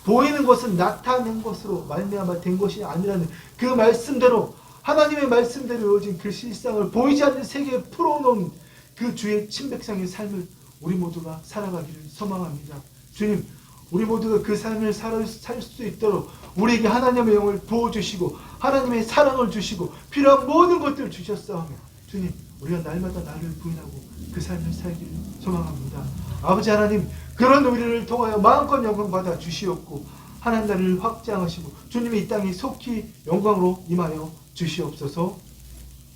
S2: 보이는 것은 나타낸 것으로 말미암아 된 것이 아니라는 그 말씀대로 하나님의 말씀대로 이루어진 그 실상을 보이지 않는 세계에 풀어놓은 그 주의 친백성의 삶을 우리 모두가 살아가기를 소망합니다. 주님, 우리 모두가 그 삶을 살 수 있도록 우리에게 하나님의 영을 부어주시고 하나님의 사랑을 주시고 필요한 모든 것들을 주셨사오며 주님, 우리가 날마다 나를 부인하고 그 삶을 살기를 소망합니다. 아버지 하나님, 그런 우리를 통하여 마음껏 영광 받아 주시옵고 하나님 나라를 확장하시고 주님이 이 땅에 속히 영광으로 임하여 주시옵소서.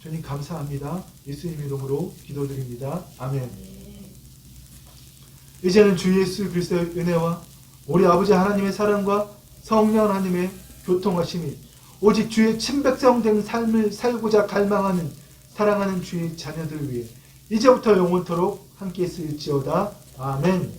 S2: 주님 감사합니다. 예수님 이름으로 기도드립니다. 아멘. 이제는 주 예수 그리스도의 은혜와 우리 아버지 하나님의 사랑과 성령 하나님의 교통하심이 오직 주의 친백성 된 삶을 살고자 갈망하는 사랑하는 주의 자녀들 위해 이제부터 영원토록 함께 있을지어다. 아멘.